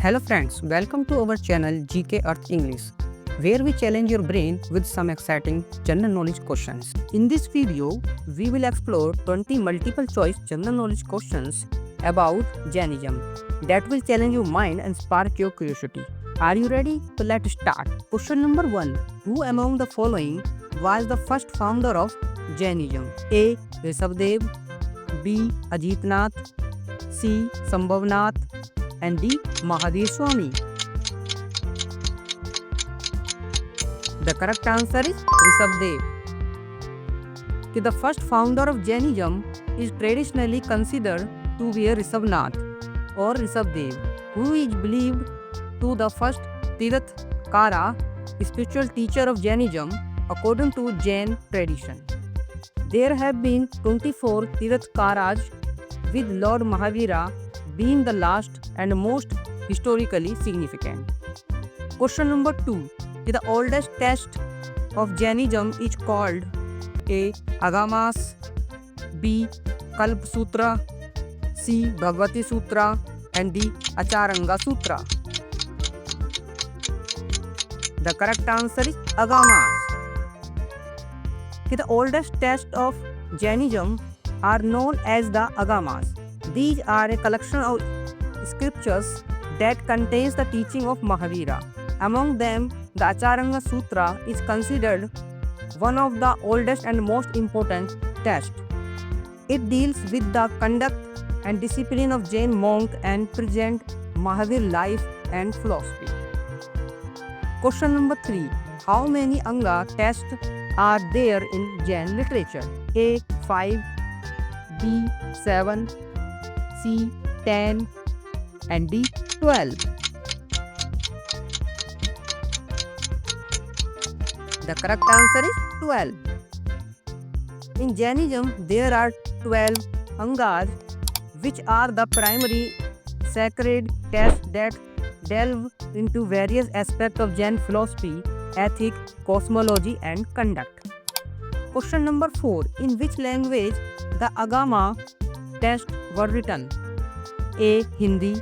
Hello friends, welcome to our channel GK Earth English, where we challenge your brain with some exciting general knowledge questions. In this video, we will explore 20 multiple choice general knowledge questions about Jainism that will challenge your mind and spark your curiosity. Are you ready? So let's start. Question number 1. Who among the following was the first founder of Jainism? A. Rishabdev, B. Ajitnath, C. Sambhavnath, and D. Mahavir Swami. The correct answer is Rishabdev. The first founder of Jainism is traditionally considered to be Rishabnath or Rishabdev, who is believed to the first Tirthakara, spiritual teacher of Jainism according to Jain tradition. There have been 24 Tirthakaras, with Lord Mahavira being the last and most historically significant. Question number 2. The oldest text of Jainism is called A. Agamas, B. Kalp Sutra, C. Bhagavati Sutra, and D. Acharanga Sutra. The correct answer is Agamas. The oldest text of Jainism are known as the Agamas. These are a collection of scriptures that contains the teaching of Mahavira. Among them, the Acharanga Sutra is considered one of the oldest and most important texts. It deals with the conduct and discipline of Jain monk and present Mahavir life and philosophy. Question number 3. How many Anga texts are there in Jain literature? A. 5, B. 7, C. 10, and D. 12. The correct answer is 12. In Jainism, there are 12 Angas, which are the primary sacred texts that delve into various aspects of Jain philosophy, ethics, cosmology, and conduct. Question number 4. In which language the Agama texts were written? A. Hindi,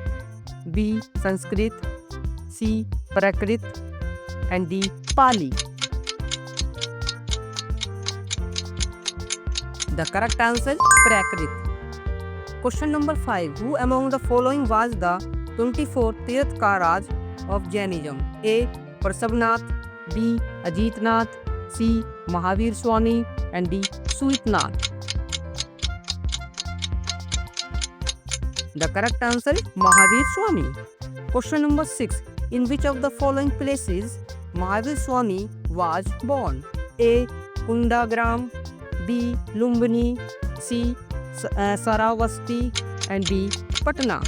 B. Sanskrit, C. Prakrit, and D. Pali. The correct answer is Prakrit. Question number 5. Who among the following was the 24 Tirthakaras of Jainism? A. Prasabnath, B. Ajitnath, C. Mahavir Swami, and D. Suitnath. The correct answer is Mahavir Swami. Question number 6. In which of the following places Mahavir Swami was born? A. Kundagram, B. Lumbini, C. Saravasti, and D. Patna.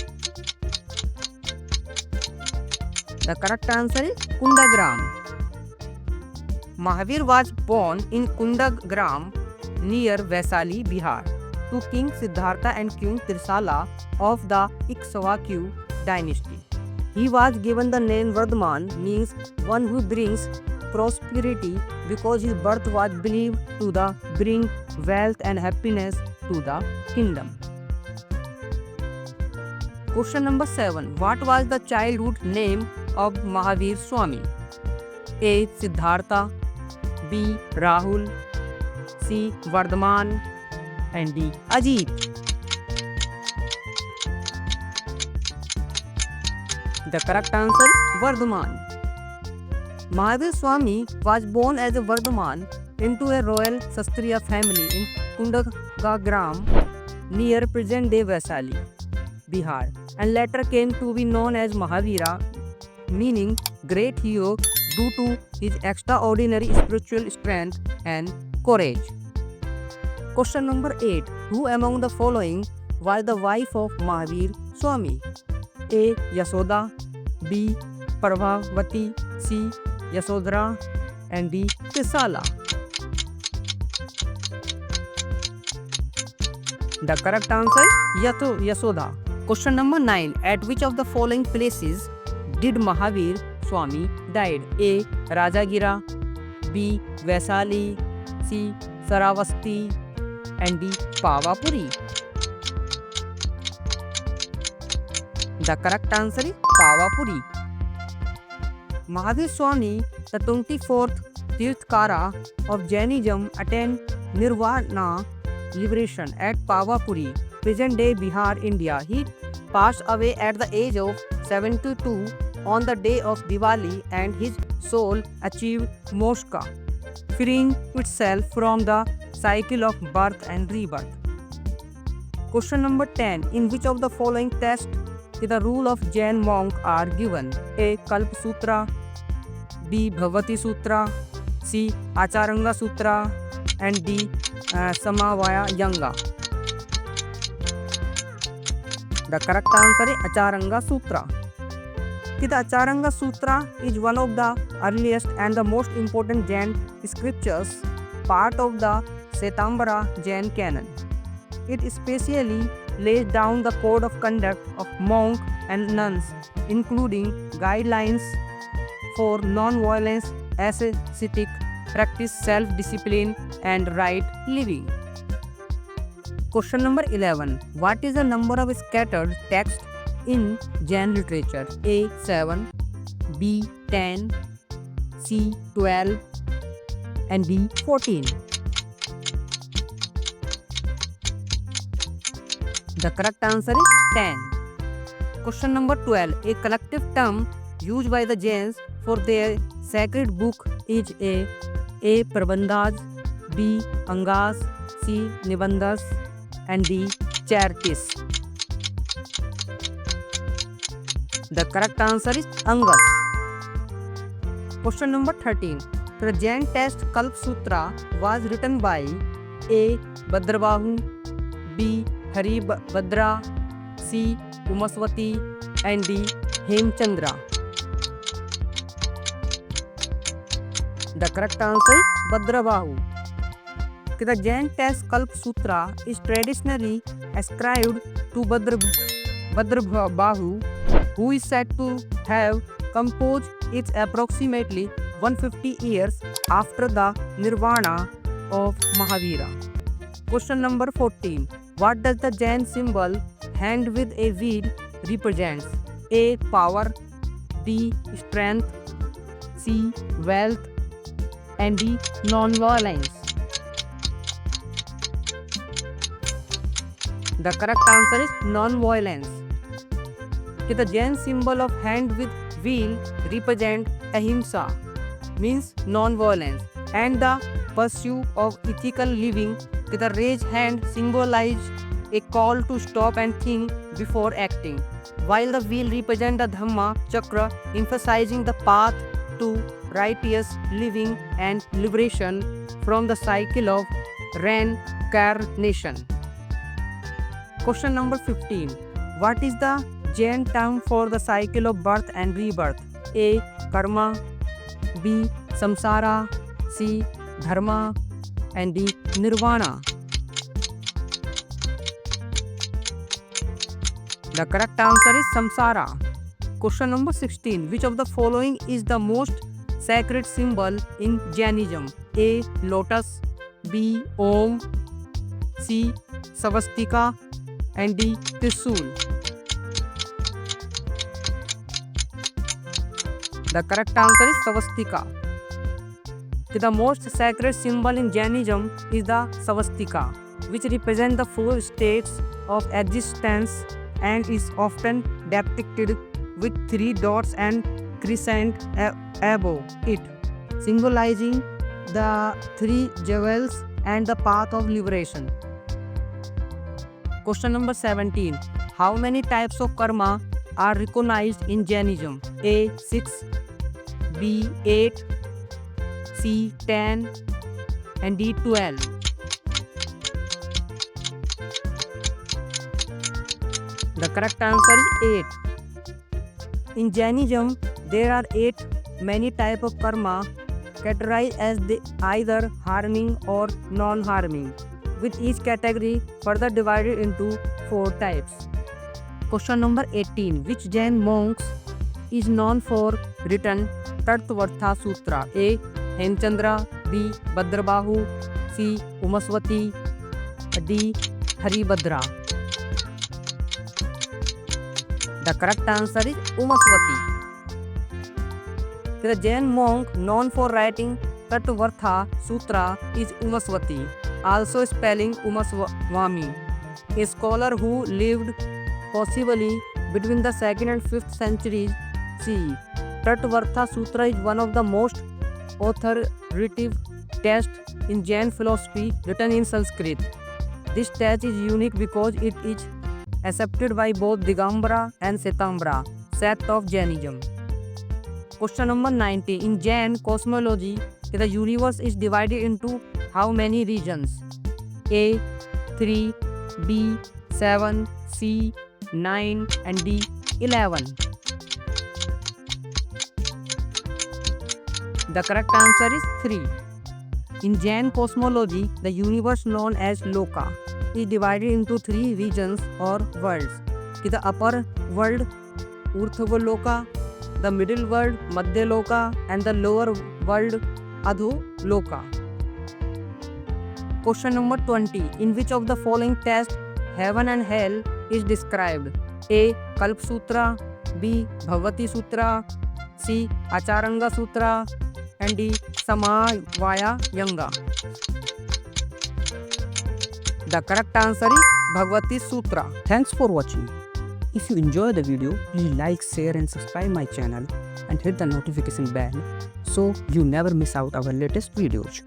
The correct answer is Kundagram. Mahavir was born in Kundagram near Vaisali, Bihar, to King Siddhartha and Queen Trisala of the Ikshvaku dynasty. He was given the name Vardhaman, means one who brings prosperity, because his birth was believed to bring wealth and happiness to the kingdom. Question number 7. What was the childhood name of Mahavir Swami? A. Siddhartha, B. Rahul, C. Vardhaman, and D. Ajit. The correct answer is Vardhaman. Mahavir Swami was born as a Vardhaman into a royal Sastriya family in Kundagagram near present-day Vaisali, Bihar, and later came to be known as Mahavira, meaning great hero, due to his extraordinary spiritual strength and courage. Question number 8. Who among the following was the wife of Mahavir Swami? A. Yasoda, B. Prabhavati, C. Yasodhara, and D. Trisala. The correct answer is Yasoda. Question number 9. At which of the following places did Mahavir Swami died? A. Rajagira, B. Vaisali, C. Saravasti, and D. Pavapuri. The correct answer is Pavapuri. Mahavir Swami, the 24th Tirthakara of Jainism, attained Nirvana liberation at Pavapuri, present-day Bihar, India. He passed away at the age of 72 on the day of Diwali, and his soul achieved moksha, freeing itself from the cycle of birth and rebirth. Question number 10. In which of the following tests the rule of Jain monk are given? A. Kalp Sutra, B. Bhagavati Sutra, C. Acharanga Sutra, and D. Samavaya Yanga. The correct answer is Acharanga Sutra. The Acharanga Sutra is one of the earliest and the most important Jain scriptures, part of the Setambara Jain canon. It especially lays down the code of conduct of monks and nuns, including guidelines for non-violence, ascetic practice, self-discipline, and right living. Question number 11. What is the number of scattered texts in Jain literature? A. 7, B. 10, C. 12, and D. 14. The correct answer is 10. Question number 12. A collective term used by the Jains for their sacred book is A. Prabandhas, B. Angas, C. Nibandhas, and D. Charities. The correct answer is Angas. Question number 13. The Jain text Kalp Sutra was written by A. Bhadrabahu, B. Haribhadra, C. Umaswati, and D. Hemchandra. The correct answer is Bhadrabahu. The Jain text Kalp Sutra is traditionally ascribed to Bhadrabahu, who is said to have composed it approximately 150 years after the Nirvana of Mahavira. Question number 14. What does the Jain symbol hand with a wheel represents? A. Power, B. Strength, C. Wealth, and D. Non-violence. The correct answer is non-violence. The Jain symbol of hand with wheel represents ahimsa, means non-violence, and the pursuit of ethical living. The raised hand symbolizes a call to stop and think before acting, while the wheel represents the Dhamma Chakra, emphasizing the path to righteous living and liberation from the cycle of reincarnation. Question number 15. What is the Jain term for the cycle of birth and rebirth? A. Karma, B. Samsara, C. Dharma, and D. Nirvana. The correct answer is Samsara. Question number 16. Which of the following is the most sacred symbol in Jainism? A. Lotus, B. Om, C. Svastika, and D. Trishul. The correct answer is Svastika. The most sacred symbol in Jainism is the Svastika, which represents the four states of existence and is often depicted with 3 dots and crescent above it, symbolizing the 3 jewels and the path of liberation. Question number 17. How many types of karma are recognized in Jainism? A. 6, B. 8, C. 10, and D. 12. The correct answer is 8. In Jainism, there are 8 many types of karma categorized as either harming or non-harming, with each category further divided into 4 types. Question number 18. Which Jain monks is known for written Tattvartha Sutra? A. Hemchandra, B. Bhadrabahu, C. Umaswati, D. Haribhadra. The correct answer is Umaswati. The Jain monk known for writing Tattvartha Sutra is Umaswati, also spelling Umaswami, a scholar who lived possibly between the 2nd and 5th centuries CE. Tattvartha Sutra is one of the most authoritative texts in Jain philosophy written in Sanskrit. This text is unique because it is accepted by both Digambara and Setambara sect of Jainism. Question number 90. In Jain cosmology, the universe is divided into how many regions? A. 3, B. 7, C. 9 and D. 11. The correct answer is 3. In Jain cosmology, the universe known as Loka is divided into 3 regions or worlds. The upper world, Urthvaloka, the middle world, Madhyaloka, and the lower world, Adholoka. Question number 20. In which of the following texts heaven and hell is described? A. Kalp Sutra, B. Bhagavati Sutra, C. Acharanga Sutra, and D. Samavaya Yanga. The correct answer is Bhagavati Sutra. Thanks for watching. If you enjoy the video, please like, share and subscribe my channel and hit the notification bell so you never miss out our latest videos.